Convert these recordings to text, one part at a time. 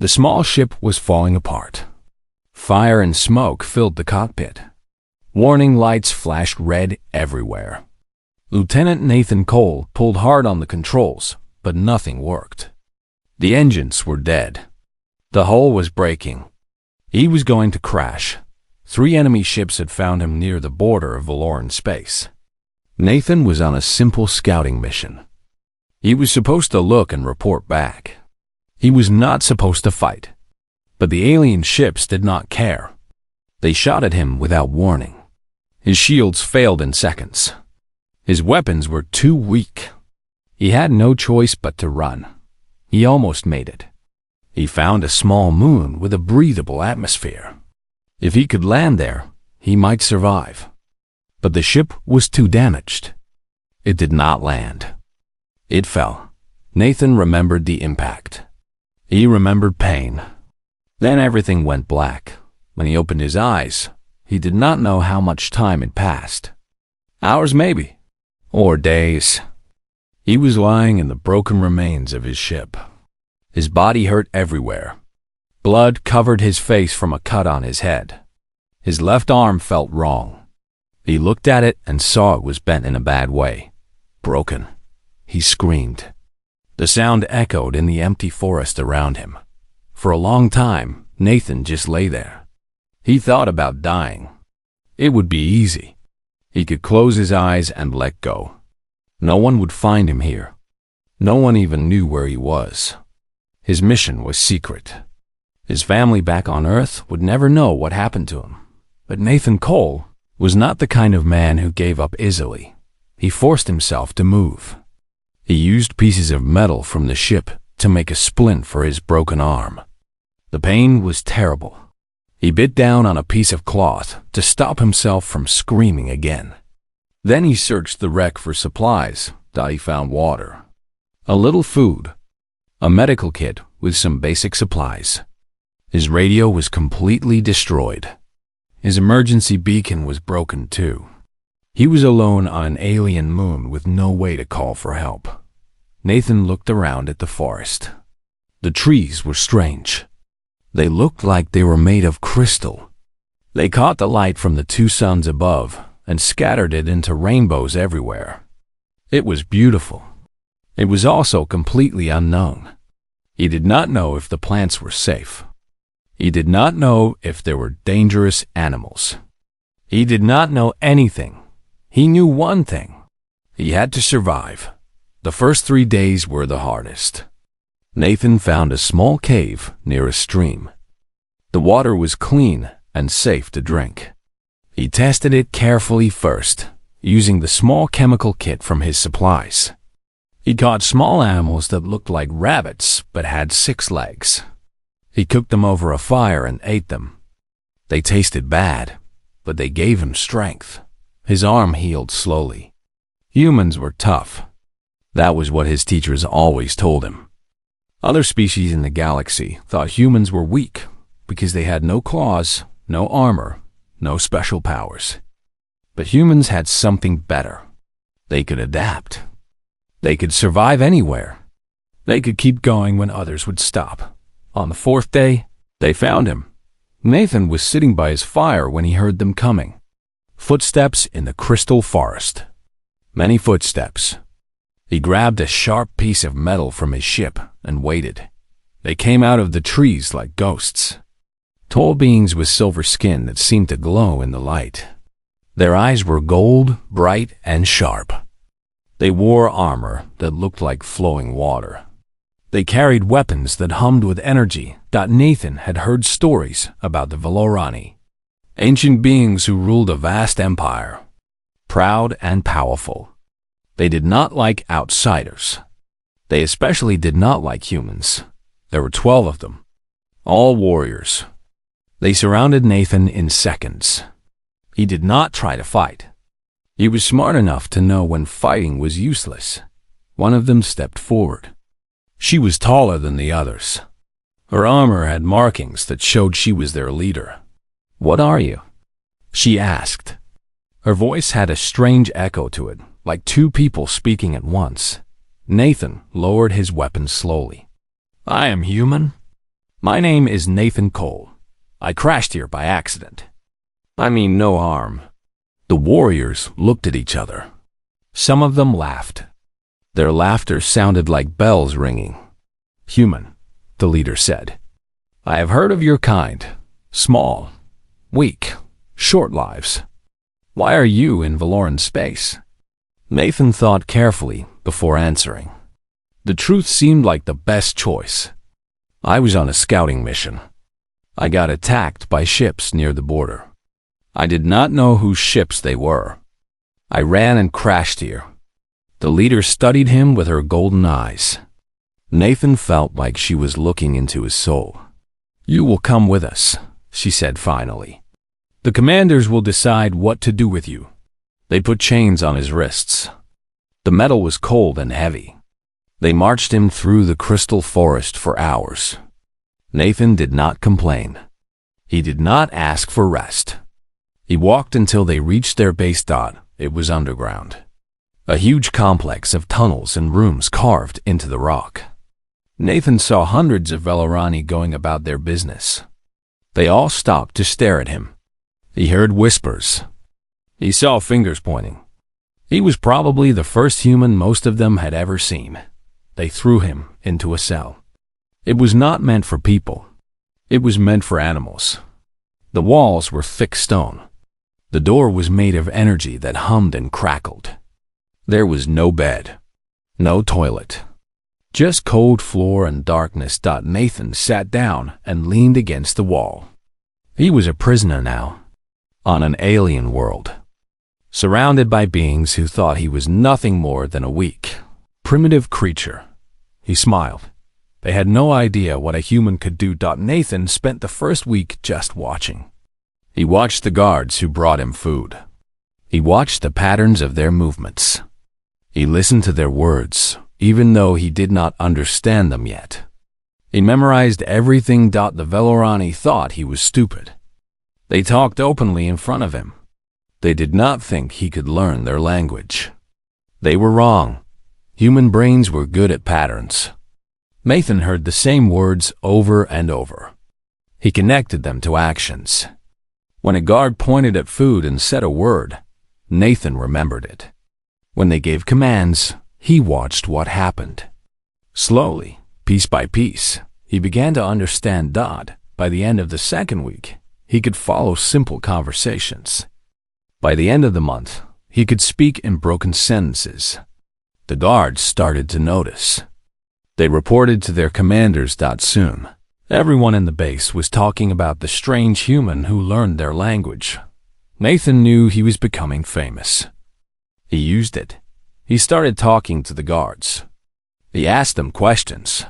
The small ship was falling apart. Fire and smoke filled the cockpit. Warning lights flashed red everywhere. Lieutenant Nathan Cole pulled hard on the controls, but nothing worked. The engines were dead. The hull was breaking. He was going to crash. 3 enemy ships had found him near the border of Valoran space. Nathan was on a simple scouting mission. He was supposed to look and report back. He was not supposed to fight. But the alien ships did not care. They shot at him without warning. His shields failed in seconds. His weapons were too weak. He had no choice but to run. He almost made it. He found a small moon with a breathable atmosphere. If he could land there, he might survive. But the ship was too damaged. It did not land. It fell. Nathan remembered the impact. He remembered pain. Then everything went black. When he opened his eyes, he did not know how much time had passed. Hours maybe, or days. He was lying in the broken remains of his ship. His body hurt everywhere. Blood covered his face from a cut on his head. His left arm felt wrong. He looked at it and saw it was bent in a bad way. Broken. He screamed. The sound echoed in the empty forest around him. For a long time, Nathan just lay there. He thought about dying. It would be easy. He could close his eyes and let go. No one would find him here. No one even knew where he was. His mission was secret. His family back on Earth would never know what happened to him. But Nathan Cole was not the kind of man who gave up easily. He forced himself to move. He used pieces of metal from the ship to make a splint for his broken arm. The pain was terrible. He bit down on a piece of cloth to stop himself from screaming again. Then he searched the wreck for supplies. He found water, a little food, a medical kit with some basic supplies. His radio was completely destroyed. His emergency beacon was broken too. He was alone on an alien moon with no way to call for help. Nathan looked around at the forest. The trees were strange. They looked like they were made of crystal. They caught the light from the 2 suns above and scattered it into rainbows everywhere. It was beautiful. It was also completely unknown. He did not know if the plants were safe. He did not know if there were dangerous animals. He did not know anything. He knew one thing. He had to survive. The first 3 days were the hardest. Nathan found a small cave near a stream. The water was clean and safe to drink. He tested it carefully first, using the small chemical kit from his supplies. He caught small animals that looked like rabbits but had 6 legs. He cooked them over a fire and ate them. They tasted bad, but they gave him strength. His arm healed slowly. Humans were tough. That was what his teachers always told him. Other species in the galaxy thought humans were weak because they had no claws, no armor, no special powers. But humans had something better. They could adapt. They could survive anywhere. They could keep going when others would stop. On the 4th day, they found him. Nathan was sitting by his fire when he heard them coming. Footsteps in the crystal forest. Many footsteps. He grabbed a sharp piece of metal from his ship and waited. They came out of the trees like ghosts. Tall beings with silver skin that seemed to glow in the light. Their eyes were gold, bright, and sharp. They wore armor that looked like flowing water. They carried weapons that hummed with energy. Nathan had heard stories about the Valorani, ancient beings who ruled a vast empire, proud and powerful. They did not like outsiders. They especially did not like humans. There were 12 of them, all warriors. They surrounded Nathan in seconds. He did not try to fight. He was smart enough to know when fighting was useless. One of them stepped forward. She was taller than the others. Her armor had markings that showed she was their leader. "What are you?" she asked. Her voice had a strange echo to it, like 2 people speaking at once. Nathan lowered his weapon slowly. "I am human." My name is Nathan Cole. I crashed here by accident. I mean no harm. The warriors looked at each other. Some of them laughed. Their laughter sounded like bells ringing. Human, the leader said. I have heard of your kind. Small, weak, short lives. Why are you in Valoran space? Nathan thought carefully before answering. The truth seemed like the best choice. I was on a scouting mission. I got attacked by ships near the border. I did not know whose ships they were. I ran and crashed here. The leader studied him with her golden eyes. Nathan felt like she was looking into his soul. You will come with us, she said finally. The commanders will decide what to do with you. They put chains on his wrists. The metal was cold and heavy. They marched him through the crystal forest for hours. Nathan did not complain. He did not ask for rest. He walked until they reached their base. It was underground. A huge complex of tunnels and rooms carved into the rock. Nathan saw hundreds of Velorani going about their business. They all stopped to stare at him. He heard whispers. He saw fingers pointing. He was probably the first human most of them had ever seen. They threw him into a cell. It was not meant for people. It was meant for animals. The walls were thick stone. The door was made of energy that hummed and crackled. There was no bed, no toilet, just cold floor and darkness. Nathan sat down and leaned against the wall. He was a prisoner now, on an alien world, surrounded by beings who thought he was nothing more than a weak, primitive creature. He smiled. They had no idea what a human could do. Nathan spent the first week just watching. He watched the guards who brought him food. He watched the patterns of their movements. He listened to their words, even though he did not understand them yet. He memorized everything. The Velorani thought he was stupid. They talked openly in front of him. They did not think he could learn their language. They were wrong. Human brains were good at patterns. Nathan heard the same words over and over. He connected them to actions. When a guard pointed at food and said a word, Nathan remembered it. When they gave commands, he watched what happened. Slowly, piece by piece, he began to understand. By the end of the second week, he could follow simple conversations. By the end of the month, he could speak in broken sentences. The guards started to notice. They reported to their commanders. Soon, everyone in the base was talking about the strange human who learned their language. Nathan knew he was becoming famous. He used it. He started talking to the guards. He asked them questions.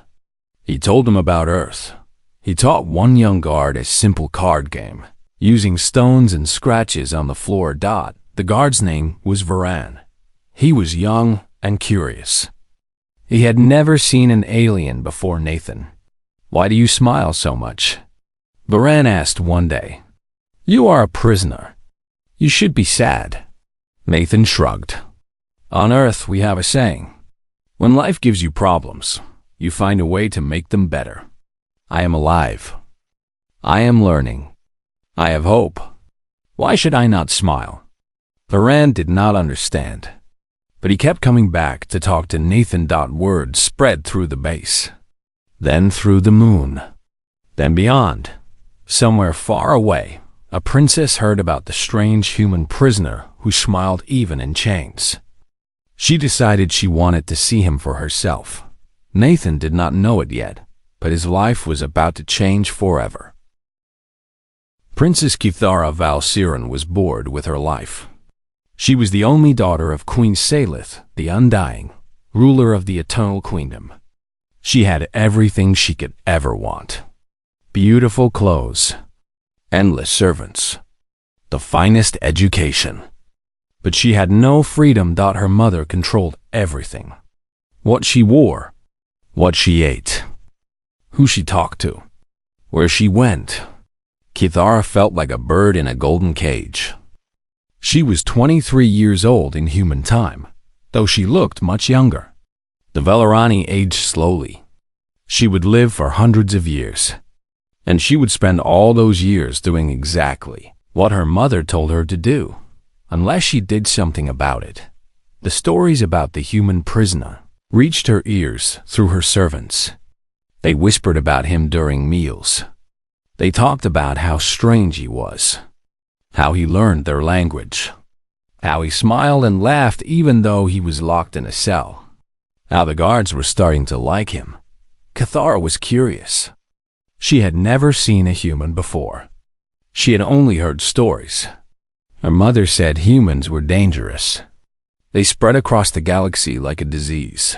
He told them about Earth. He taught one young guard a simple card game, using stones and scratches on the floor. The guard's name was Varan. He was young and curious. He had never seen an alien before. Nathan, why do you smile so much? Varan asked one day. You are a prisoner. You should be sad. Nathan shrugged. On Earth, we have a saying. When life gives you problems, you find a way to make them better. I am alive. I am learning. I have hope. Why should I not smile? Varan did not understand, but he kept coming back to talk to Nathan. Words spread through the base, then through the moon, then beyond. Somewhere far away, a princess heard about the strange human prisoner who smiled even in chains. She decided she wanted to see him for herself. Nathan did not know it yet, but his life was about to change forever. Princess Kithara Valsiran was bored with her life. She was the only daughter of Queen Salith, the Undying, ruler of the Eternal Queendom. She had everything she could ever want. Beautiful clothes, endless servants, the finest education. But she had no freedom. Her mother controlled everything. What she wore, what she ate, who she talked to, where she went. Kithara felt like a bird in a golden cage. She was 23 years old in human time, though she looked much younger. The Velorani aged slowly. She would live for hundreds of years. And she would spend all those years doing exactly what her mother told her to do, unless she did something about it. The stories about the human prisoner reached her ears through her servants. They whispered about him during meals. They talked about how strange he was, how he learned their language, how he smiled and laughed even though he was locked in a cell, how the guards were starting to like him. Cathara was curious. She had never seen a human before. She had only heard stories. Her mother said humans were dangerous. They spread across the galaxy like a disease.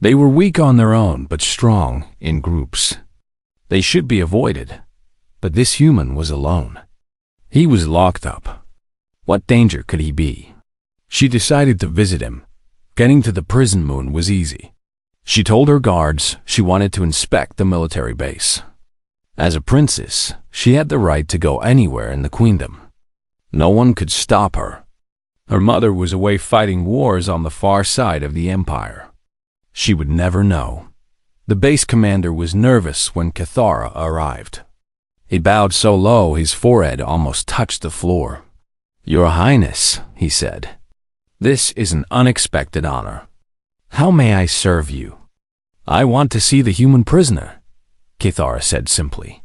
They were weak on their own, but strong in groups. They should be avoided. But this human was alone. He was locked up. What danger could he be? She decided to visit him. Getting to the prison moon was easy. She told her guards she wanted to inspect the military base. As a princess, she had the right to go anywhere in the queendom. No one could stop her. Her mother was away fighting wars on the far side of the empire. She would never know. The base commander was nervous when Cathara arrived. He bowed so low his forehead almost touched the floor. "Your Highness," he said, "this is an unexpected honor. How may I serve you?" "I want to see the human prisoner," Cathara said simply.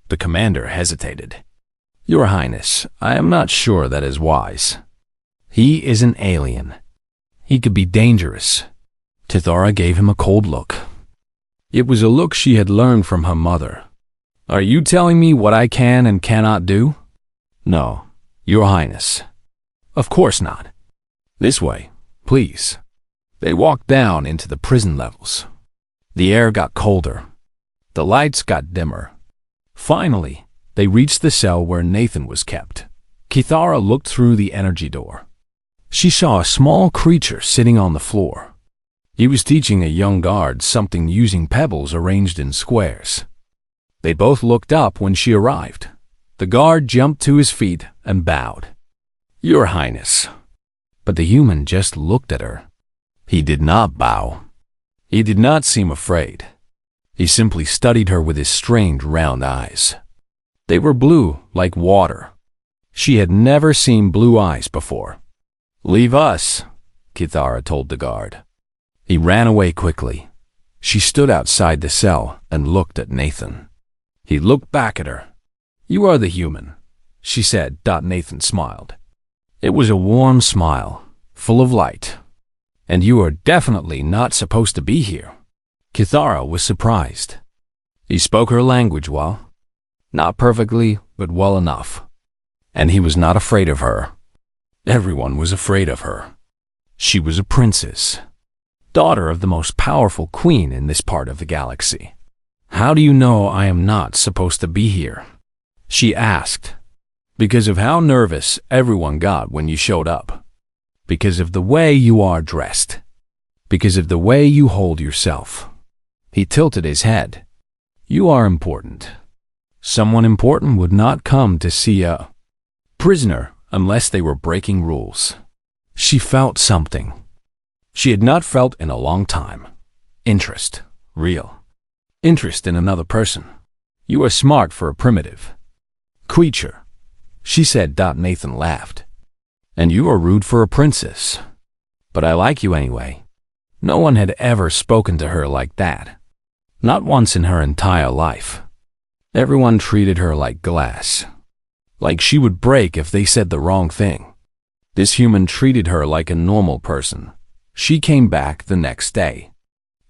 The commander hesitated. "Your Highness, I am not sure that is wise. He is an alien. He could be dangerous." Cathara gave him a cold look. It was a look she had learned from her mother. "Are you telling me what I can and cannot do?" "No, Your Highness. Of course not. This way, please." They walked down into the prison levels. The air got colder. The lights got dimmer. Finally, they reached the cell where Nathan was kept. Cathara looked through the energy door. She saw a small creature sitting on the floor. He was teaching a young guard something using pebbles arranged in squares. They both looked up when she arrived. The guard jumped to his feet and bowed. "Your Highness." But the human just looked at her. He did not bow. He did not seem afraid. He simply studied her with his strange round eyes. They were blue like water. She had never seen blue eyes before. "Leave us," Cathara told the guard. He ran away quickly. She stood outside the cell and looked at Nathan. He looked back at her. "You are the human," she said. Nathan smiled. It was a warm smile, full of light. "And you are definitely not supposed to be here." Cathara was surprised. He spoke her language well. Not perfectly, but well enough. And he was not afraid of her. Everyone was afraid of her. She was a princess, daughter of the most powerful queen in this part of the galaxy. "How do you know I am not supposed to be here?" she asked. "Because of how nervous everyone got when you showed up. Because of the way you are dressed. Because of the way you hold yourself." He tilted his head. "You are important. Someone important would not come to see a prisoner unless they were breaking rules." She felt something she had not felt in a long time. Interest. Real. Interest in another person. "You are smart for a primitive creature," she said. Nathan laughed. "And you are rude for a princess. But I like you anyway." No one had ever spoken to her like that. Not once in her entire life. Everyone treated her like glass. Like she would break if they said the wrong thing. This human treated her like a normal person. She came back the next day.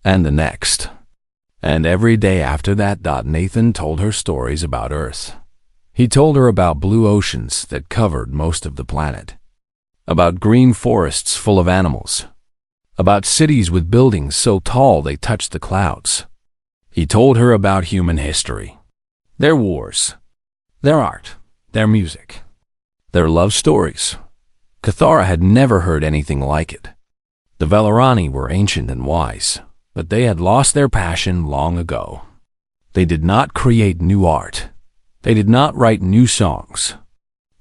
And the next. And every day after that. Nathan told her stories about Earth. He told her about blue oceans that covered most of the planet. About green forests full of animals. About cities with buildings so tall they touched the clouds. He told her about human history. Their wars. Their art. Their music. Their love stories. Cathara had never heard anything like it. The Velarani were ancient and wise, but they had lost their passion long ago. They did not create new art. They did not write new songs.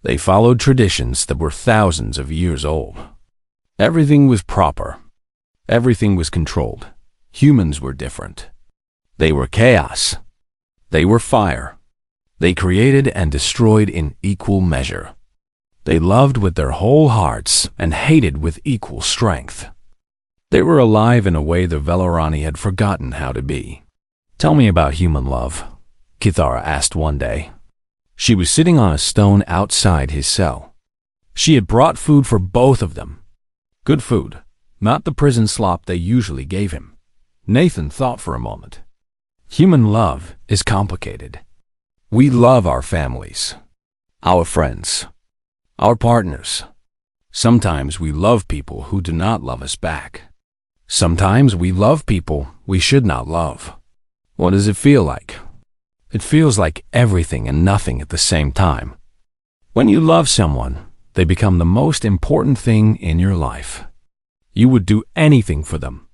They followed traditions that were thousands of years old. Everything was proper. Everything was controlled. Humans were different. They were chaos. They were fire. They created and destroyed in equal measure. They loved with their whole hearts and hated with equal strength. They were alive in a way the Velorani had forgotten how to be. "Tell me about human love," Kithara asked one day. She was sitting on a stone outside his cell. She had brought food for both of them. Good food, not the prison slop they usually gave him. Nathan thought for a moment. Human love is complicated. We love our families, our friends, our partners. Sometimes we love people who do not love us back. Sometimes we love people we should not love. What does it feel like? It feels like everything and nothing at the same time. When you love someone, they become the most important thing in your life. You would do anything for them.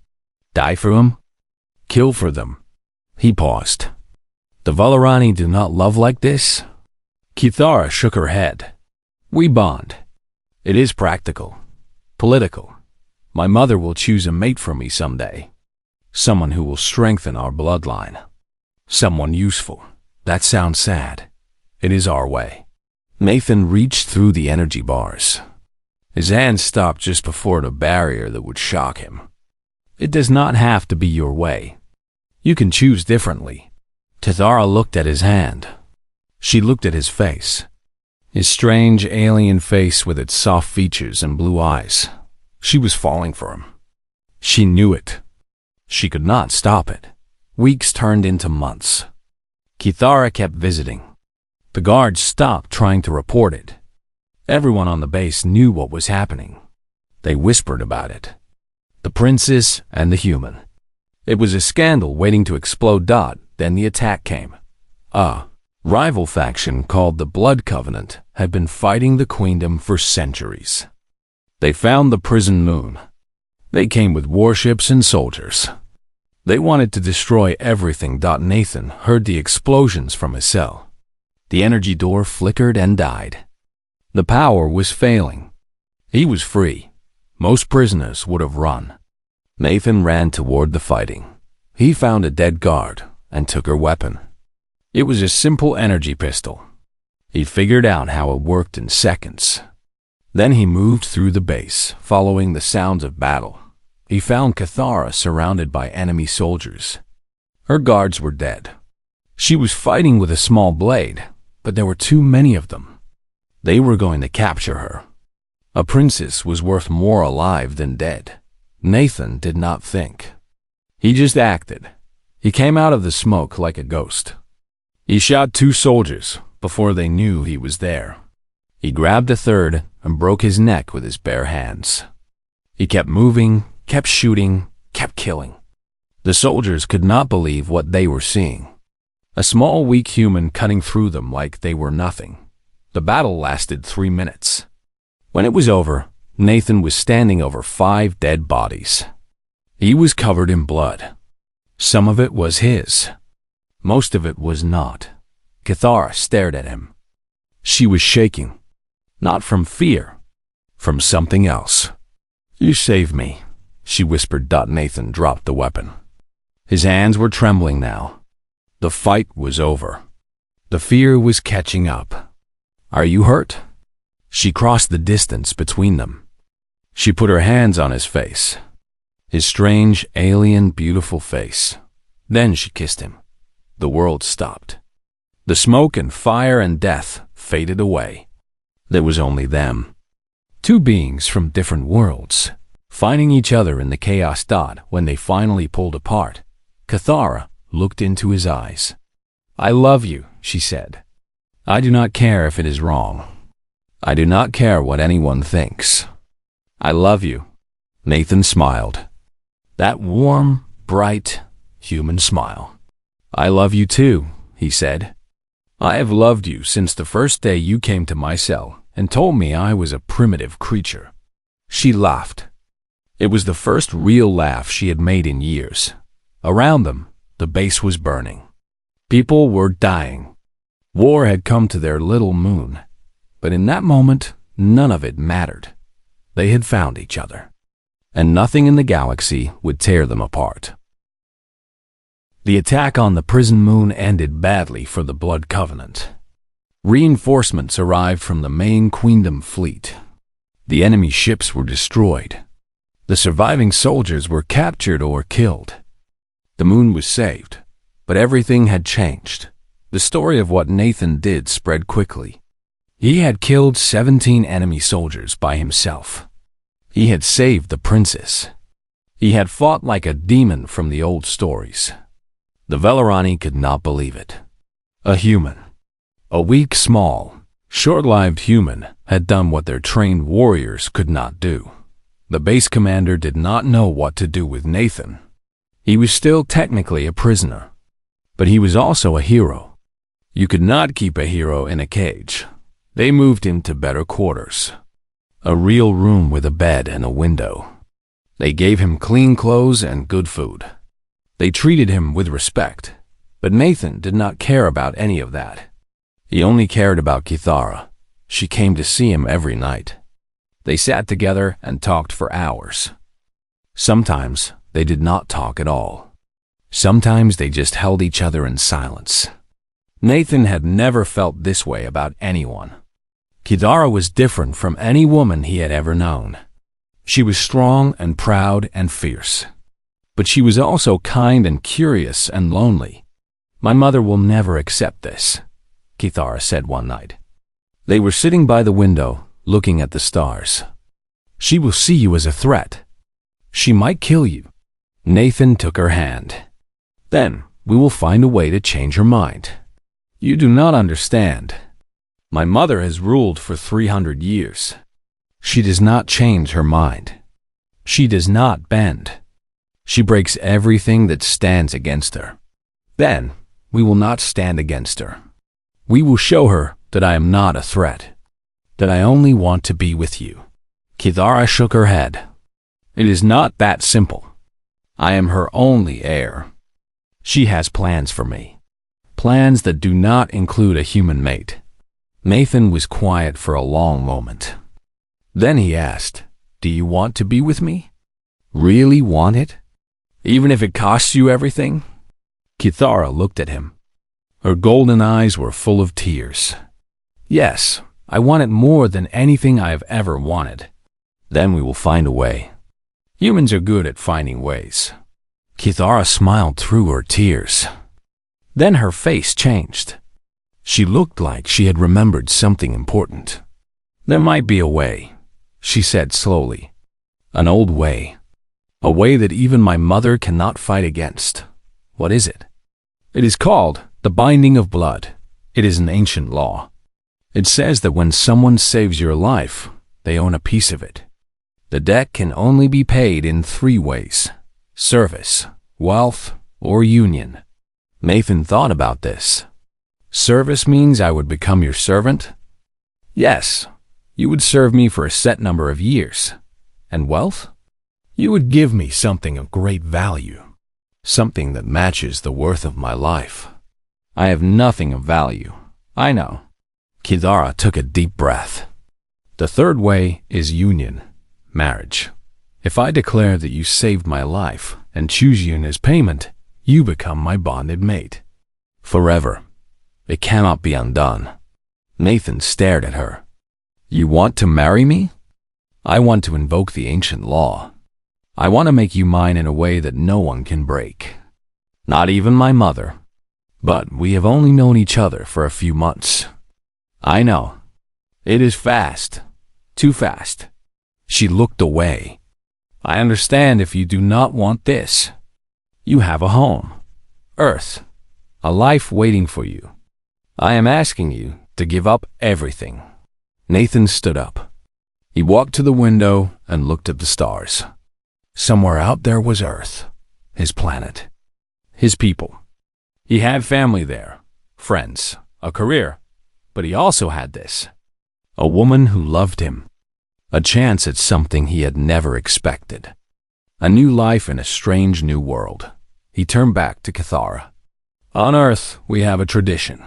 Die for them? Kill for them. He paused. The Velorani do not love like this? Kithara shook her head. We bond. It is practical, political. My mother will choose a mate for me someday. Someone who will strengthen our bloodline. Someone useful. That sounds sad. It is our way. Nathan reached through the energy bars. His hand stopped just before the barrier that would shock him. It does not have to be your way. You can choose differently. Kithara looked at his hand. She looked at his face. His strange alien face with its soft features and blue eyes. She was falling for him. She knew it. She could not stop it. Weeks turned into months. Kithara kept visiting. The guards stopped trying to report it. Everyone on the base knew what was happening. They whispered about it. The princess and the human. It was a scandal waiting to explode. Then the attack came. A rival faction called the Blood Covenant had been fighting the queendom for centuries. They found the prison moon. They came with warships and soldiers. They wanted to destroy everything. Nathan heard the explosions from his cell. The energy door flickered and died. The power was failing. He was free. Most prisoners would have run. Nathan ran toward the fighting. He found a dead guard and took her weapon. It was a simple energy pistol. He figured out how it worked in seconds. Then he moved through the base, following the sounds of battle. He found Kithara surrounded by enemy soldiers. Her guards were dead. She was fighting with a small blade, but there were too many of them. They were going to capture her. A princess was worth more alive than dead. Nathan did not think. He just acted. He came out of the smoke like a ghost. He shot 2 soldiers before they knew he was there. He grabbed a third and broke his neck with his bare hands. He kept moving, kept shooting, kept killing. The soldiers could not believe what they were seeing. A small, weak human cutting through them like they were nothing. The battle lasted 3 minutes. When it was over, Nathan was standing over 5 dead bodies. He was covered in blood. Some of it was his. Most of it was not. Kithara stared at him. She was shaking. Not from fear. From something else. You saved me, she whispered. Nathan dropped the weapon. His hands were trembling now. The fight was over. The fear was catching up. Are you hurt? She crossed the distance between them. She put her hands on his face. His strange, alien, beautiful face. Then she kissed him. The world stopped. The smoke and fire and death faded away. There was only them. 2 beings from different worlds, finding each other in the chaos. When they finally pulled apart, Kithara looked into his eyes. I love you, she said. I do not care if it is wrong. I do not care what anyone thinks. I love you. Nathan smiled. That warm, bright, human smile. I love you too, he said. I have loved you since the first day you came to my cell and told me I was a primitive creature. She laughed. It was the first real laugh she had made in years. Around them, the base was burning. People were dying. War had come to their little moon. But in that moment, none of it mattered. They had found each other. And nothing in the galaxy would tear them apart. The attack on the prison moon ended badly for the Blood Covenant. Reinforcements arrived from the main Queendom fleet. The enemy ships were destroyed. The surviving soldiers were captured or killed. The moon was saved, but everything had changed. The story of what Nathan did spread quickly. He had killed 17 enemy soldiers by himself. He had saved the princess. He had fought like a demon from the old stories. The Velarani could not believe it. A human, a weak, small, short-lived human, had done what their trained warriors could not do. The base commander did not know what to do with Nathan. He was still technically a prisoner, but he was also a hero. You could not keep a hero in a cage. They moved him to better quarters. A real room with a bed and a window. They gave him clean clothes and good food. They treated him with respect, but Nathan did not care about any of that. He only cared about Kithara. She came to see him every night. They sat together and talked for hours. Sometimes they did not talk at all. Sometimes they just held each other in silence. Nathan had never felt this way about anyone. Kithara was different from any woman he had ever known. She was strong and proud and fierce. But she was also kind and curious and lonely. "My mother will never accept this," Kithara said one night. They were sitting by the window, looking at the stars. "She will see you as a threat. She might kill you." Nathan took her hand. "Then we will find a way to change her mind. You do not understand. My mother has ruled for 300 years. She does not change her mind. She does not bend. She breaks everything that stands against her. Then we will not stand against her. We will show her that I am not a threat, that I only want to be with you." Kithara shook her head. "It is not that simple. I am her only heir. She has plans for me, plans that do not include a human mate." Nathan was quiet for a long moment. Then he asked, "Do you want to be with me? Really want it? Even if it costs you everything?" Kithara looked at him. Her golden eyes were full of tears. "Yes, I want it more than anything I have ever wanted. Then we will find a way. Humans are good at finding ways." Kithara smiled through her tears. Then her face changed. She looked like she had remembered something important. "There might be a way," she said slowly. "An old way. A way that even my mother cannot fight against." "What is it?" "It is called the binding of blood. It is an ancient law. It says that when someone saves your life, they own a piece of it. The debt can only be paid in 3 ways: service, wealth, or union." Nathan thought about this. "Service means I would become your servant?" "Yes, you would serve me for a set number of years." "And wealth?" "You would give me something of great value, something that matches the worth of my life." "I have nothing of value. I know." Kithara took a deep breath. "The 3rd way is union, marriage. If I declare that you saved my life and choose you as payment, you become my bonded mate. Forever. It cannot be undone." Nathan stared at her. "You want to marry me?" "I want to invoke the ancient law. I want to make you mine in a way that no one can break. Not even my mother. But we have only known each other for a few months." "I know. It is fast. Too fast." She looked away. "I understand if you do not want this. You have a home, Earth, a life waiting for you. I am asking you to give up everything." Nathan stood up. He walked to the window and looked at the stars. Somewhere out there was Earth, his planet, his people. He had family there, friends, a career, but he also had this: a woman who loved him, a chance at something he had never expected, a new life in a strange new world. He turned back to Kithara. "On Earth, we have a tradition.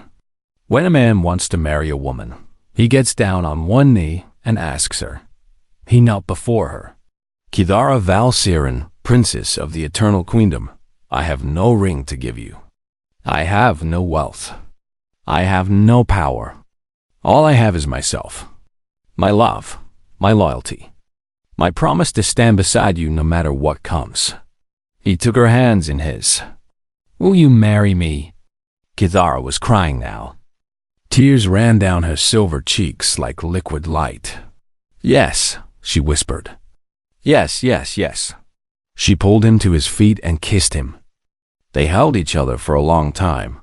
When a man wants to marry a woman, he gets down on one knee and asks her." He knelt before her. "Kithara Valsiren, Princess of the Eternal Queendom, I have no ring to give you. I have no wealth. I have no power. All I have is myself, my love, my loyalty, my promise to stand beside you no matter what comes." He took her hands in his. "Will you marry me?" Kithara was crying now. Tears ran down her silver cheeks like liquid light. "Yes," she whispered. "Yes, yes, yes." She pulled him to his feet and kissed him. They held each other for a long time,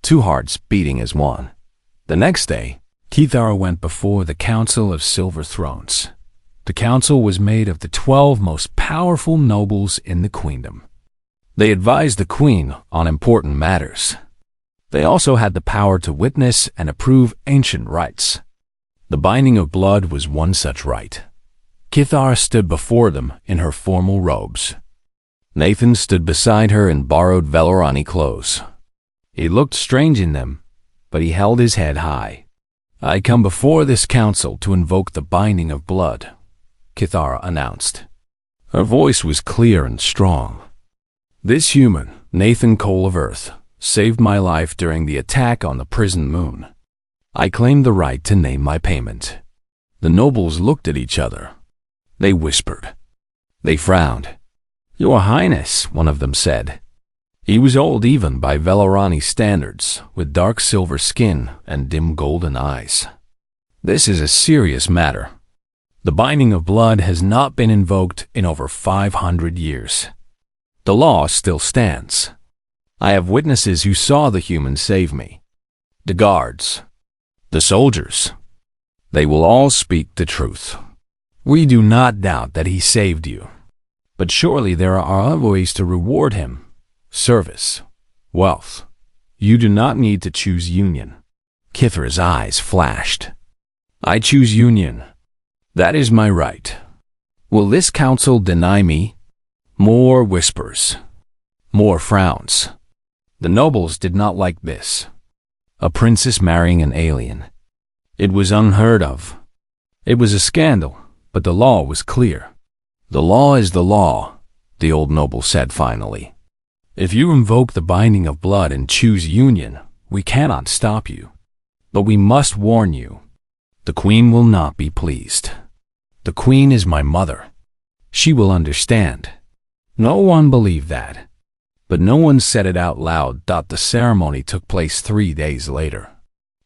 two hearts beating as one. The next day, Kithara went before the Council of Silver Thrones. The council was made of the 12 most powerful nobles in the queendom. They advised the queen on important matters. They also had the power to witness and approve ancient rites. The binding of blood was one such rite. Kithara stood before them in her formal robes. Nathan stood beside her in borrowed Velorani clothes. He looked strange in them, but he held his head high. "I come before this council to invoke the binding of blood," Kithara announced. Her voice was clear and strong. "This human, Nathan Cole of Earth, saved my life during the attack on the prison moon. I claim the right to name my payment." The nobles looked at each other. They whispered. They frowned. "Your Highness," one of them said. He was old even by Velorani standards, with dark silver skin and dim golden eyes. "This is a serious matter. The binding of blood has not been invoked in over 500 years. The law still stands. I have witnesses who saw the human save me. The guards, the soldiers. They will all speak the truth. We do not doubt that he saved you. But surely there are other ways to reward him. Service, wealth. You do not need to choose union." Kithara's eyes flashed. "I choose union. That is my right. Will this council deny me?" More whispers. More frowns. The nobles did not like this. A princess marrying an alien. It was unheard of. It was a scandal, but the law was clear. "The law is the law," the old noble said finally. "If you invoke the binding of blood and choose union, we cannot stop you. But we must warn you. The queen will not be pleased. The queen is my mother. She will understand." No one believed that. But no one said it out loud. The ceremony took place 3 days later.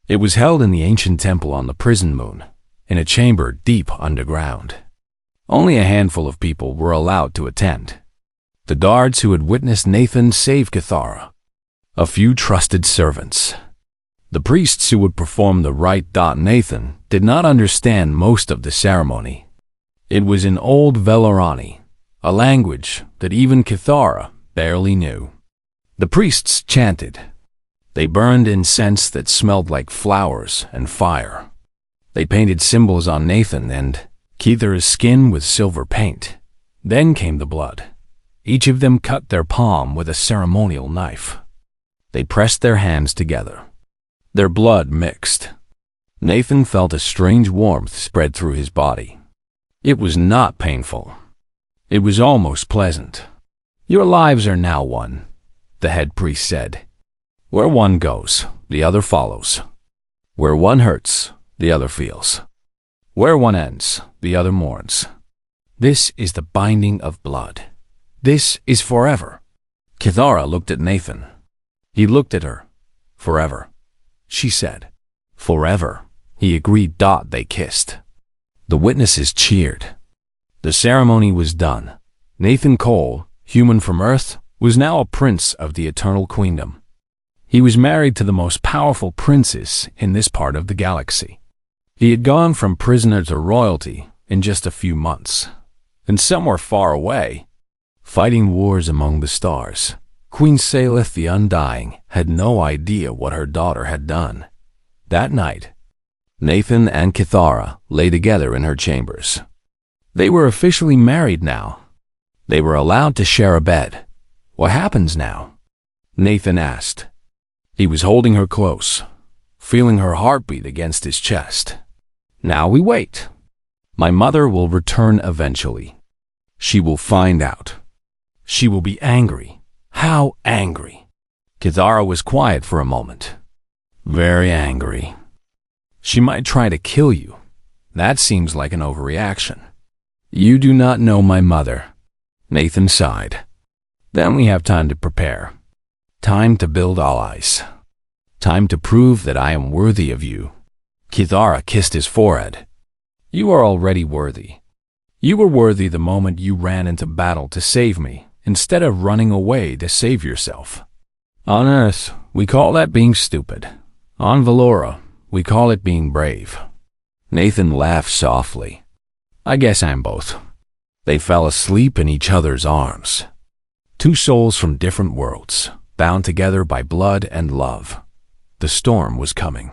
It was held in the ancient temple on the prison moon, in a chamber deep underground. Only a handful of people were allowed to attend. The guards who had witnessed Nathan save Kithara. A few trusted servants. The priests who would perform the rite. Nathan did not understand most of the ceremony. It was in Old Velorani, a language that even Kithara barely knew. The priests chanted. They burned incense that smelled like flowers and fire. They painted symbols on Nathan and Kithara's skin with silver paint. Then came the blood. Each of them cut their palm with a ceremonial knife. They pressed their hands together. Their blood mixed. Nathan felt a strange warmth spread through his body. It was not painful. It was almost pleasant. "Your lives are now one," the head priest said. "Where one goes, the other follows. Where one hurts, the other feels. Where one ends, the other mourns. This is the binding of blood. This is forever." Kithara looked at Nathan. He looked at her. "Forever," she said. "Forever," he agreed. They kissed. The witnesses cheered. The ceremony was done. Nathan Cole, human from Earth, was now a prince of the Eternal Queendom. He was married to the most powerful princess in this part of the galaxy. He had gone from prisoner to royalty in just a few months. And somewhere far away, fighting wars among the stars, Queen Salith the Undying had no idea what her daughter had done. That night, Nathan and Kithara lay together in her chambers. They were officially married now. They were allowed to share a bed. "What happens now?" Nathan asked. He was holding her close, feeling her heartbeat against his chest. "Now we wait. My mother will return eventually. She will find out. She will be angry, How angry! Kithara was quiet for a moment. Very angry. She might try to kill you. That seems like an overreaction. You do not know my mother. Nathan sighed. Then we have time to prepare. Time to build allies. Time to prove that I am worthy of you. Kithara kissed his forehead. You are already worthy. You were worthy the moment you ran into battle to save me, instead of running away to save yourself. On Earth, we call that being stupid. On Valora, we call it being brave. Nathan laughed softly. I guess I'm both. They fell asleep in each other's arms. Two souls from different worlds, bound together by blood and love. The storm was coming.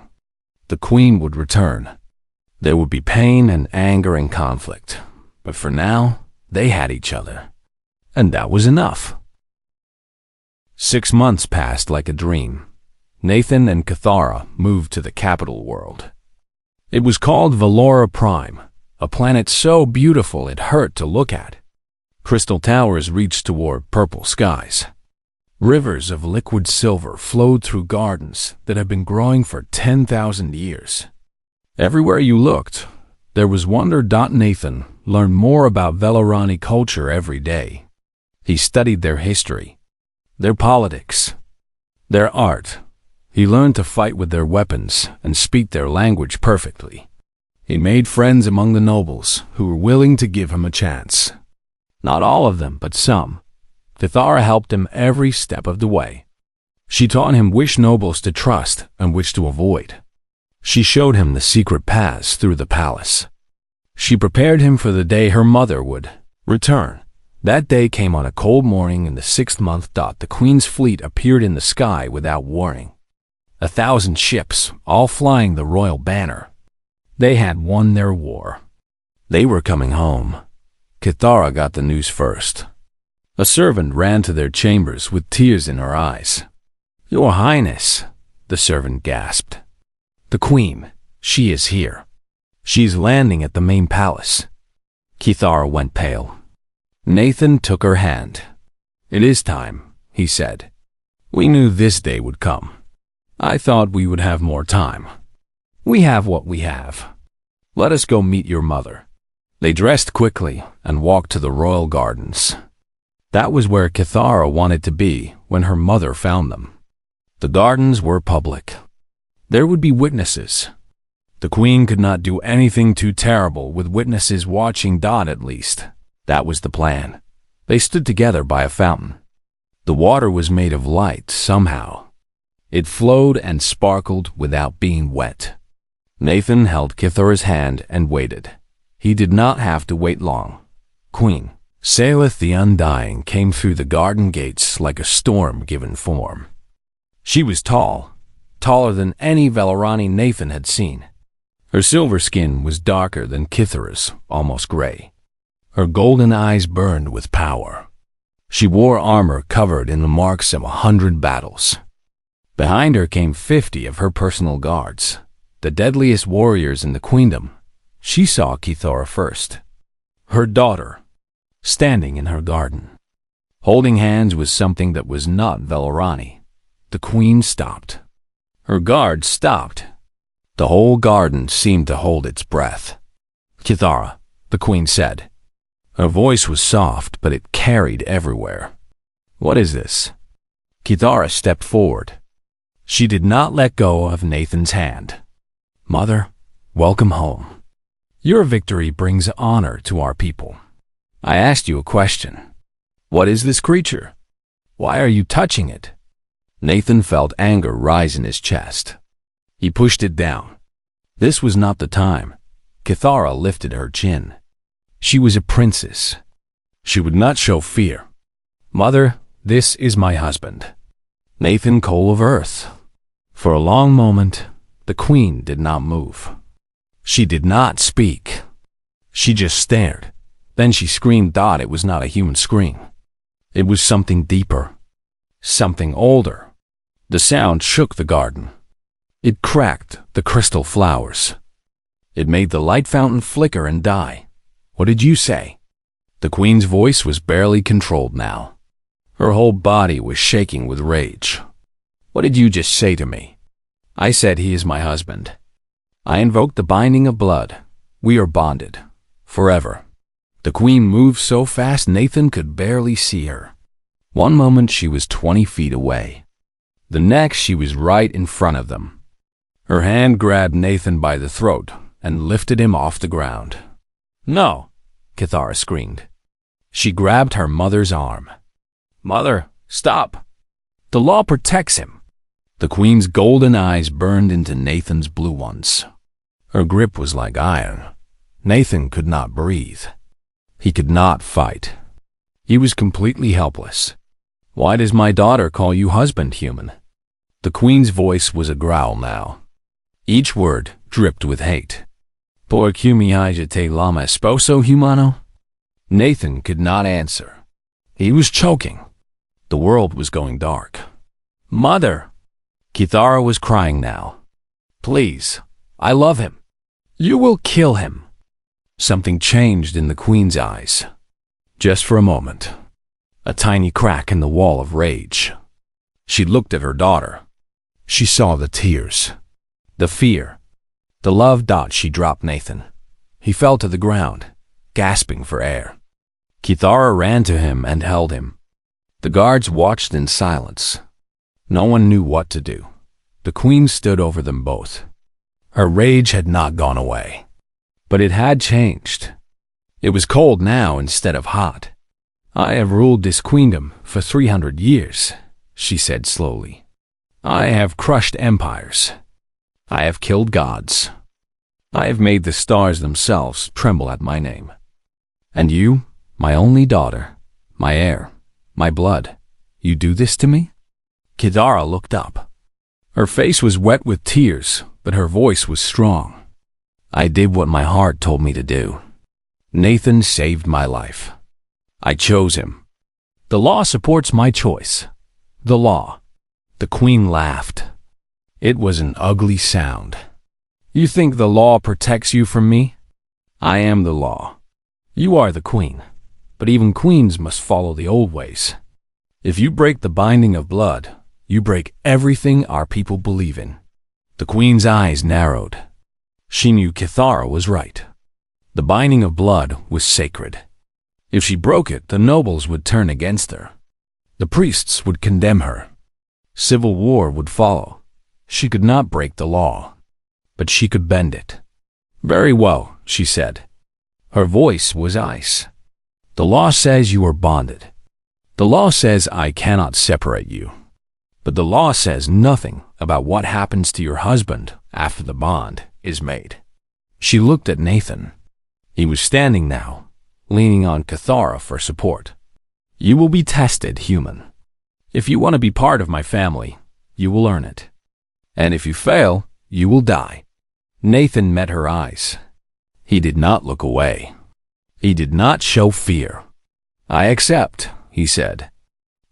The Queen would return. There would be pain and anger and conflict. But for now, they had each other. And that was enough. 6 months passed like a dream. Nathan and Kithara moved to the capital world. It was called Valora Prime, a planet so beautiful it hurt to look at. Crystal towers reached toward purple skies. Rivers of liquid silver flowed through gardens that had been growing for 10,000 years. Everywhere you looked, there was wonder. Nathan learned more about Velorani culture every day. He studied their history, their politics, their art. He learned to fight with their weapons and speak their language perfectly. He made friends among the nobles who were willing to give him a chance. Not all of them, but some. Kithara helped him every step of the way. She taught him which nobles to trust and which to avoid. She showed him the secret paths through the palace. She prepared him for the day her mother would return. That day came on a cold morning in the 6th month. The Queen's fleet appeared in the sky without warning. 1,000 ships, all flying the royal banner. They had won their war. They were coming home. Kithara got the news first. A servant ran to their chambers with tears in her eyes. Your Highness, the servant gasped. The Queen, she is here. She's landing at the main palace. Kithara went pale. Nathan took her hand. It is time, he said. We knew this day would come. I thought we would have more time. We have what we have. Let us go meet your mother. They dressed quickly and walked to the royal gardens. That was where Kithara wanted to be when her mother found them. The gardens were public. There would be witnesses. The Queen could not do anything too terrible with witnesses watching. At least, that was the plan. They stood together by a fountain. The water was made of light somehow. It flowed and sparkled without being wet. Nathan held Kithara's hand and waited. He did not have to wait long. Queen Salith the Undying came through the garden gates like a storm given form. She was tall, taller than any Velorani Nathan had seen. Her silver skin was darker than Kithara's, almost gray. Her golden eyes burned with power. She wore armor covered in the marks of 100 battles. Behind her came 50 of her personal guards, the deadliest warriors in the queendom. She saw Kithara first. Her daughter, standing in her garden. Holding hands with something that was not Velorani. The Queen stopped. Her guards stopped. The whole garden seemed to hold its breath. Kithara, the Queen said. Her voice was soft, but it carried everywhere. What is this? Kithara stepped forward. She did not let go of Nathan's hand. Mother, welcome home. Your victory brings honor to our people. I asked you a question. What is this creature? Why are you touching it? Nathan felt anger rise in his chest. He pushed it down. This was not the time. Kithara lifted her chin. She was a princess. She would not show fear. Mother, this is my husband, Nathan Cole of Earth. For a long moment, the Queen did not move. She did not speak. She just stared. Then she screamed. It was not a human scream. It was something deeper. Something older. The sound shook the garden. It cracked the crystal flowers. It made the light fountain flicker and die. What did you say? The Queen's voice was barely controlled now. Her whole body was shaking with rage. "What did you just say to me?" "I said he is my husband. I invoked the binding of blood. We are bonded. Forever." The queen moved so fast Nathan could barely see her. One moment she was 20 feet away. The next she was right in front of them. Her hand grabbed Nathan by the throat and lifted him off the ground. "No!" Kithara screamed. She grabbed her mother's arm. "Mother, stop! The law protects him." The queen's golden eyes burned into Nathan's blue ones. Her grip was like iron. Nathan could not breathe. He could not fight. He was completely helpless. "Why does my daughter call you husband, human?" The queen's voice was a growl now. Each word dripped with hate. "Por qué mi hija te llama esposo, humano?" Nathan could not answer. He was choking. The world was going dark. "Mother!" Kithara was crying now. "Please, I love him. You will kill him." Something changed in the queen's eyes. Just for a moment. A tiny crack in the wall of rage. She looked at her daughter. She saw the tears, the fear, the love. She dropped Nathan. He fell to the ground, gasping for air. Kithara ran to him and held him. The guards watched in silence. No one knew what to do. The queen stood over them both. Her rage had not gone away. But it had changed. It was cold now instead of hot. "I have ruled this queendom for 300 years, she said slowly. "I have crushed empires. I have killed gods. I have made the stars themselves tremble at my name. And you, my only daughter, my heir, my blood, you do this to me?" Kithara looked up. Her face was wet with tears, but her voice was strong. "I did what my heart told me to do. Nathan saved my life. I chose him. The law supports my choice. The law." The queen laughed. It was an ugly sound. "You think the law protects you from me? I am the law. You are the queen, but even queens must follow the old ways. If you break the binding of blood, you break everything our people believe in." The queen's eyes narrowed. She knew Kithara was right. The binding of blood was sacred. If she broke it, the nobles would turn against her. The priests would condemn her. Civil war would follow. She could not break the law, but she could bend it. "Very well," she said. Her voice was ice. "The law says you are bonded. The law says I cannot separate you. But the law says nothing about what happens to your husband after the bond is made." She looked at Nathan. He was standing now, leaning on Kithara for support. "You will be tested, human. If you want to be part of my family, you will earn it. And if you fail, you will die." Nathan met her eyes. He did not look away. He did not show fear. "I accept," he said.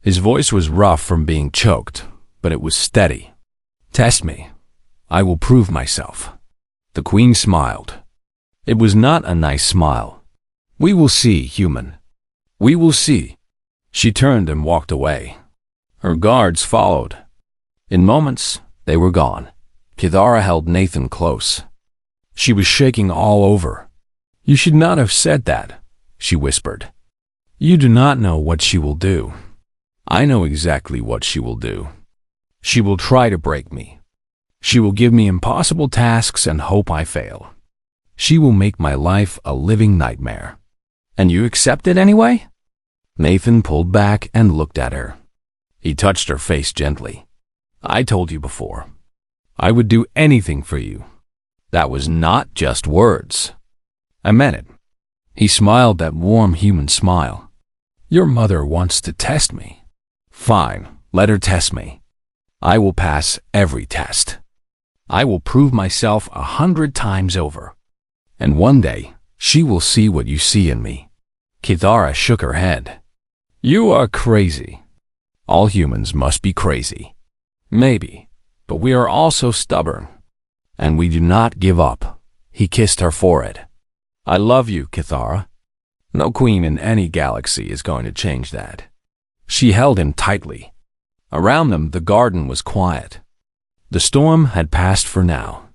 His voice was rough from being choked, but it was steady. "Test me. I will prove myself." The queen smiled. It was not a nice smile. "We will see, human. We will see." She turned and walked away. Her guards followed. In moments, they were gone. Kithara held Nathan close. She was shaking all over. "You should not have said that," she whispered. "You do not know what she will do. I know exactly what she will do. She will try to break me. She will give me impossible tasks and hope I fail. She will make my life a living nightmare." "And you accept it anyway?" Nathan pulled back and looked at her. He touched her face gently. "I told you before. I would do anything for you. That was not just words. I meant it." He smiled that warm human smile. "Your mother wants to test me. Fine, let her test me. I will pass every test. I will prove myself 100 times over. And one day, she will see what you see in me." Kithara shook her head. "You are crazy. All humans must be crazy. Maybe, but we are also stubborn. And we do not give up." He kissed her forehead. "I love you, Kithara. No queen in any galaxy is going to change that." She held him tightly. Around them, the garden was quiet. The storm had passed for now,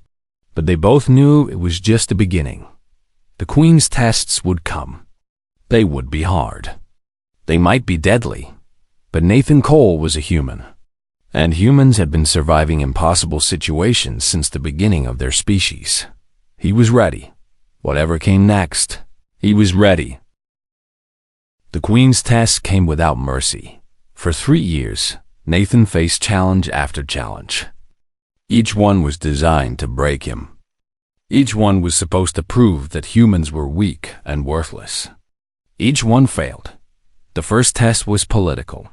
but they both knew it was just the beginning. The Queen's tests would come. They would be hard. They might be deadly, but Nathan Cole was a human, and humans had been surviving impossible situations since the beginning of their species. He was ready. Whatever came next, he was ready. The Queen's test came without mercy. For 3 years, Nathan faced challenge after challenge. Each one was designed to break him. Each one was supposed to prove that humans were weak and worthless. Each one failed. The first test was political.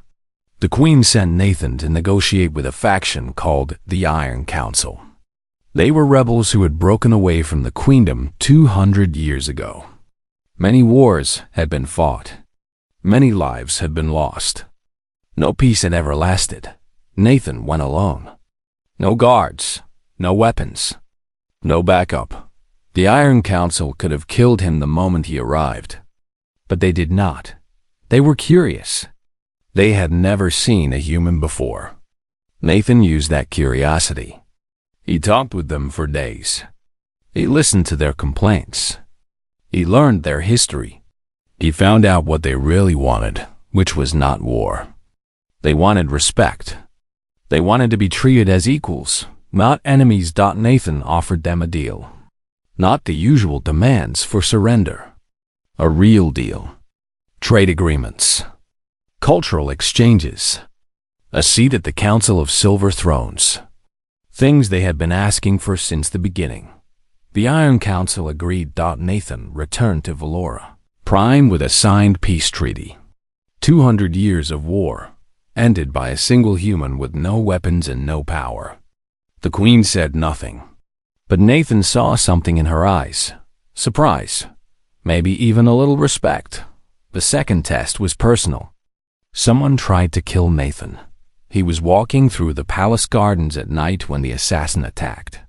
The Queen sent Nathan to negotiate with a faction called the Iron Council. They were rebels who had broken away from the Queendom 200 years ago. Many wars had been fought. Many lives had been lost. No peace had ever lasted. Nathan went alone. No guards, no weapons, no backup. The Iron Council could have killed him the moment he arrived. But they did not. They were curious. They had never seen a human before. Nathan used that curiosity. He talked with them for days. He listened to their complaints. He learned their history. He found out what they really wanted, which was not war. They wanted respect. They wanted to be treated as equals, not enemies. Nathan offered them a deal. Not the usual demands for surrender. A real deal. Trade agreements. Cultural exchanges. A seat at the Council of Silver Thrones. Things they had been asking for since the beginning. The Iron Council agreed. Nathan returned to Valora, Prime, with a signed peace treaty. 200 years of war, ended by a single human with no weapons and no power. The Queen said nothing, but Nathan saw something in her eyes. Surprise, maybe even a little respect. The second test was personal. Someone tried to kill Nathan. He was walking through the palace gardens at night when the assassin attacked.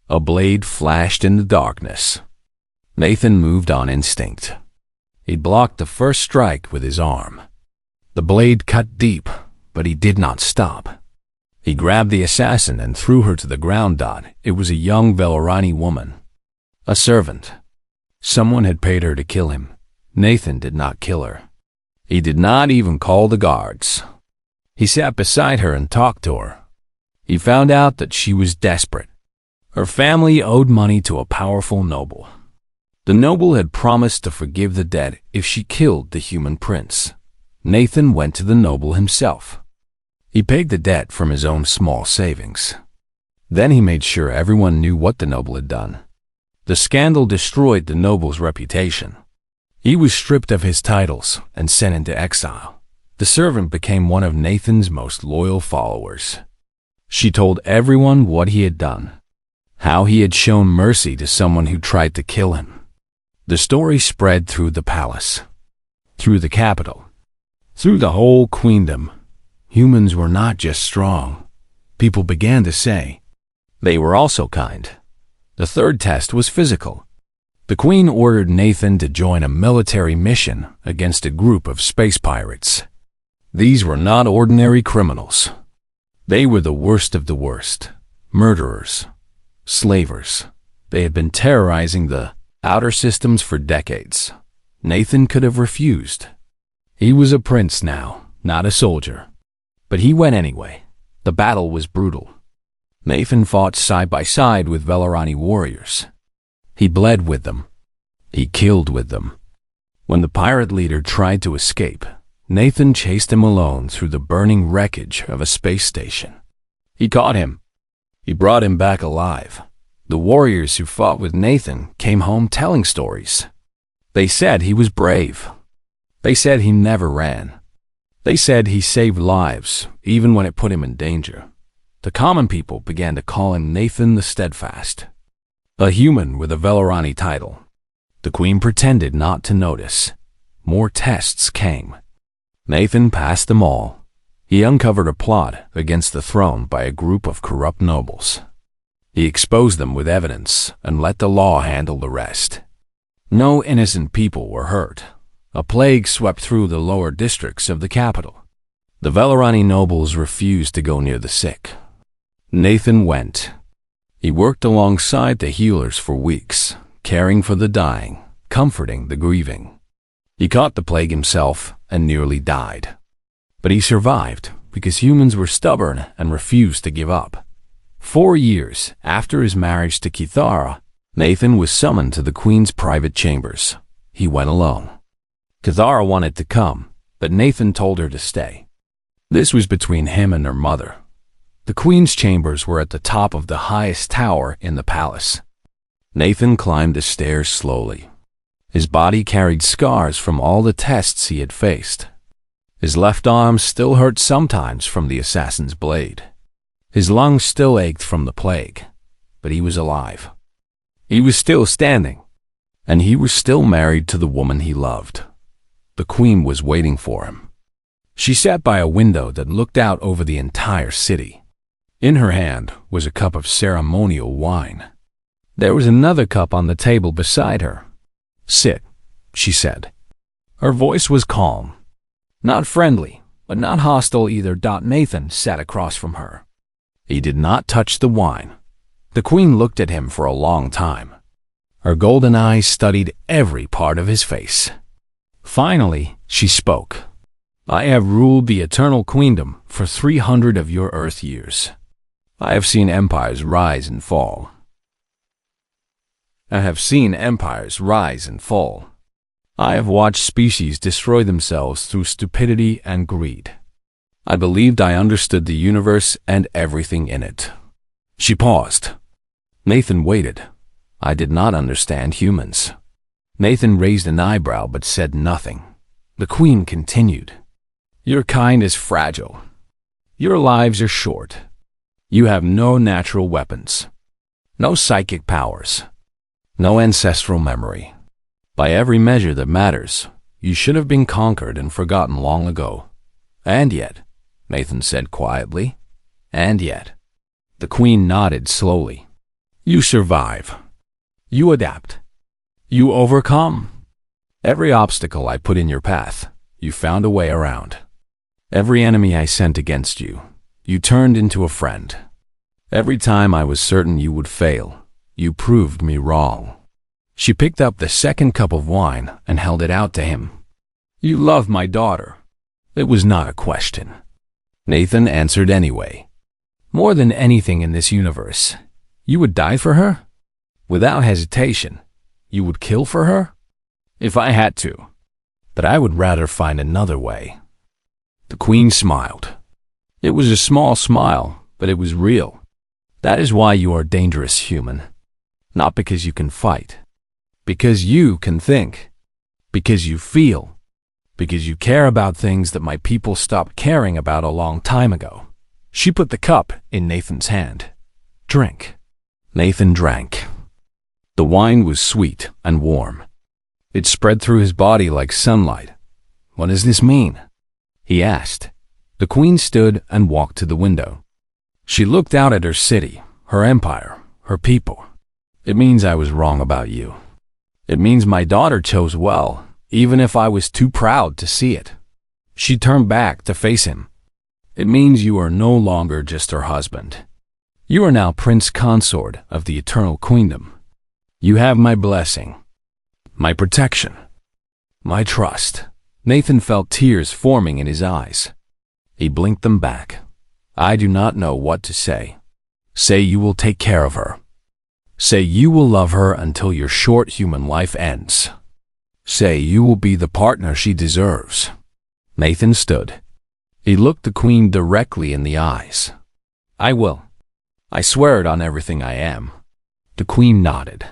A blade flashed in the darkness. Nathan moved on instinct. He blocked the first strike with his arm. The blade cut deep, but he did not stop. He grabbed the assassin and threw her to the ground. It was a young Velorani woman. A servant. Someone had paid her to kill him. Nathan did not kill her. He did not even call the guards. He sat beside her and talked to her. He found out that she was desperate. Her family owed money to a powerful noble. The noble had promised to forgive the debt if she killed the human prince. Nathan went to the noble himself. He paid the debt from his own small savings. Then he made sure everyone knew what the noble had done. The scandal destroyed the noble's reputation. He was stripped of his titles and sent into exile. The servant became one of Nathan's most loyal followers. She told everyone what he had done, how he had shown mercy to someone who tried to kill him. The story spread through the palace, through the capital, through the whole queendom. Humans were not just strong, people began to say. They were also kind. The third test was physical. The Queen ordered Nathan to join a military mission against a group of space pirates. These were not ordinary criminals. They were the worst of the worst. Murderers. Slavers. They had been terrorizing the outer systems for decades. Nathan could have refused. He was a prince now, not a soldier. But he went anyway. The battle was brutal. Nathan fought side by side with Velorani warriors. He bled with them. He killed with them. When the pirate leader tried to escape, Nathan chased him alone through the burning wreckage of a space station. He caught him. He brought him back alive. The warriors who fought with Nathan came home telling stories. They said he was brave. They said he never ran. They said he saved lives, even when it put him in danger. The common people began to call him Nathan the Steadfast, a human with a Velorani title. The Queen pretended not to notice. More tests came. Nathan passed them all. He uncovered a plot against the throne by a group of corrupt nobles. He exposed them with evidence and let the law handle the rest. No innocent people were hurt. A plague swept through the lower districts of the capital. The Velarani nobles refused to go near the sick. Nathan went. He worked alongside the healers for weeks, caring for the dying, comforting the grieving. He caught the plague himself and nearly died. But he survived because humans were stubborn and refused to give up. 4 years after his marriage to Kithara, Nathan was summoned to the Queen's private chambers. He went alone. Kithara wanted to come, but Nathan told her to stay. This was between him and her mother. The Queen's chambers were at the top of the highest tower in the palace. Nathan climbed the stairs slowly. His body carried scars from all the tests he had faced. His left arm still hurt sometimes from the assassin's blade. His lungs still ached from the plague, but he was alive. He was still standing, and he was still married to the woman he loved. The Queen was waiting for him. She sat by a window that looked out over the entire city. In her hand was a cup of ceremonial wine. There was another cup on the table beside her. "Sit," she said. Her voice was calm. Not friendly, but not hostile either. Nathan sat across from her. He did not touch the wine. The Queen looked at him for a long time. Her golden eyes studied every part of his face. Finally, she spoke. "I have ruled the eternal queendom for 300 of your Earth years. I have seen empires rise and fall. I have watched species destroy themselves through stupidity and greed. I believed I understood the universe and everything in it." She paused. Nathan waited. "I did not understand humans." Nathan raised an eyebrow but said nothing. The Queen continued. "Your kind is fragile. Your lives are short. You have no natural weapons, no psychic powers, no ancestral memory. By every measure that matters, you should have been conquered and forgotten long ago. And yet," Nathan said quietly, "and yet." The Queen nodded slowly. "You survive. You adapt. You overcome. Every obstacle I put in your path, you found a way around. Every enemy I sent against you, you turned into a friend. Every time I was certain you would fail, you proved me wrong." She picked up the second cup of wine and held it out to him. "You love my daughter." It was not a question. Nathan answered anyway. "More than anything in this universe, you would die for her? Without hesitation, you would kill for her?" "If I had to. But I would rather find another way." The Queen smiled. It was a small smile, but it was real. "That is why you are dangerous, human. Not because you can fight. Because you can think. Because you feel. Because you care about things that my people stopped caring about a long time ago." She put the cup in Nathan's hand. "Drink." Nathan drank. The wine was sweet and warm. It spread through his body like sunlight. "What does this mean?" he asked. The Queen stood and walked to the window. She looked out at her city, her empire, her people. "It means I was wrong about you. It means my daughter chose well, even if I was too proud to see it." She turned back to face him. "It means you are no longer just her husband. You are now Prince Consort of the Eternal Queendom. You have my blessing, my protection, my trust." Nathan felt tears forming in his eyes. He blinked them back. "I do not know what to say. Say you will take care of her. Say you will love her until your short human life ends. Say you will be the partner she deserves." Nathan stood. He looked the Queen directly in the eyes. "I will. I swear it on everything I am." The Queen nodded.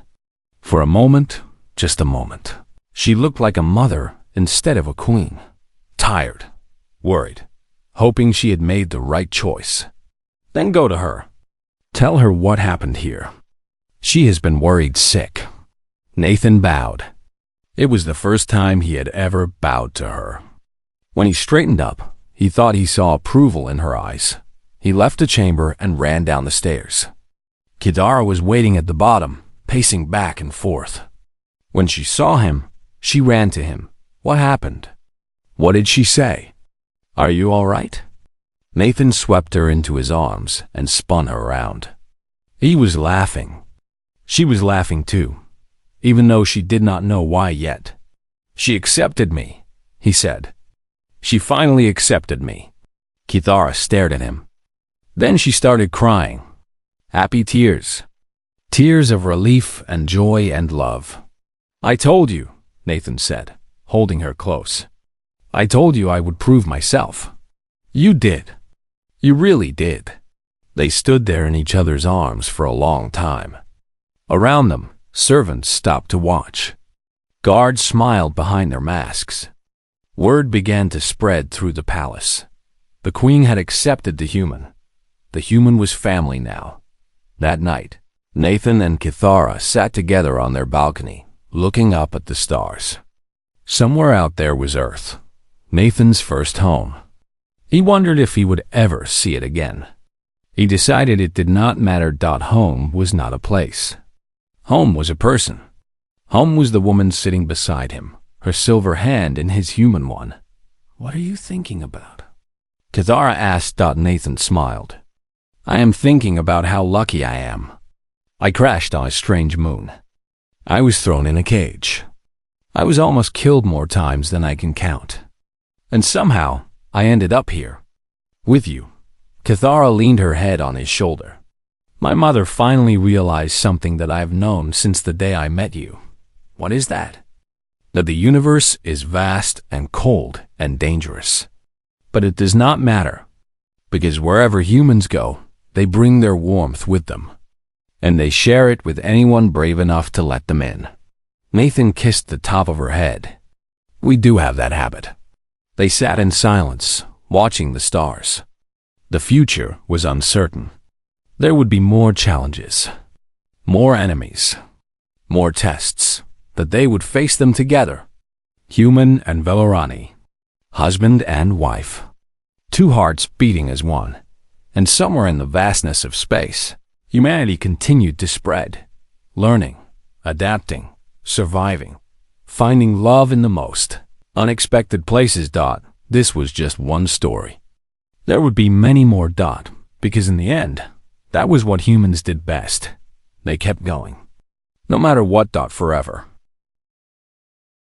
For a moment, just a moment, she looked like a mother instead of a queen. Tired, worried, hoping she had made the right choice. "Then go to her. Tell her what happened here. She has been worried sick." Nathan bowed. It was the first time he had ever bowed to her. When he straightened up, he thought he saw approval in her eyes. He left the chamber and ran down the stairs. Kithara was waiting at the bottom, pacing back and forth. When she saw him, she ran to him. "What happened? What did she say?" Are you all right? Nathan swept her into his arms and spun her around. He was laughing. She was laughing too, even though she did not know why yet. She accepted me, he said. She finally accepted me. Kithara stared at him. Then she started crying. Happy tears. Tears of relief and joy and love. I told you, Nathan said, holding her close. I told you I would prove myself. You did. You really did. They stood there in each other's arms for a long time. Around them, servants stopped to watch. Guards smiled behind their masks. Word began to spread through the palace. The queen had accepted the human. The human was family now. That night, Nathan and Kithara sat together on their balcony, looking up at the stars. Somewhere out there was Earth, Nathan's first home. He wondered if he would ever see it again. He decided it did not matter. Home was not a place. Home was a person. Home was the woman sitting beside him, her silver hand in his human one. What are you thinking about? Kithara asked. Nathan smiled. I am thinking about how lucky I am. I crashed on a strange moon. I was thrown in a cage. I was almost killed more times than I can count. And somehow, I ended up here. With you. Kithara leaned her head on his shoulder. My mother finally realized something that I've known since the day I met you. What is that? That the universe is vast and cold and dangerous. But it does not matter, because wherever humans go, they bring their warmth with them, and they share it with anyone brave enough to let them in. Nathan kissed the top of her head. We do have that habit. They sat in silence, watching the stars. The future was uncertain. There would be more challenges, more enemies, more tests, that they would face them together. Human and Velorani, husband and wife. Two hearts beating as one. And somewhere in the vastness of space, humanity continued to spread, learning, adapting, surviving, finding love in the most unexpected places. This was just one story. There would be many more. Because in the end, that was what humans did best. They kept going. No matter what. Forever.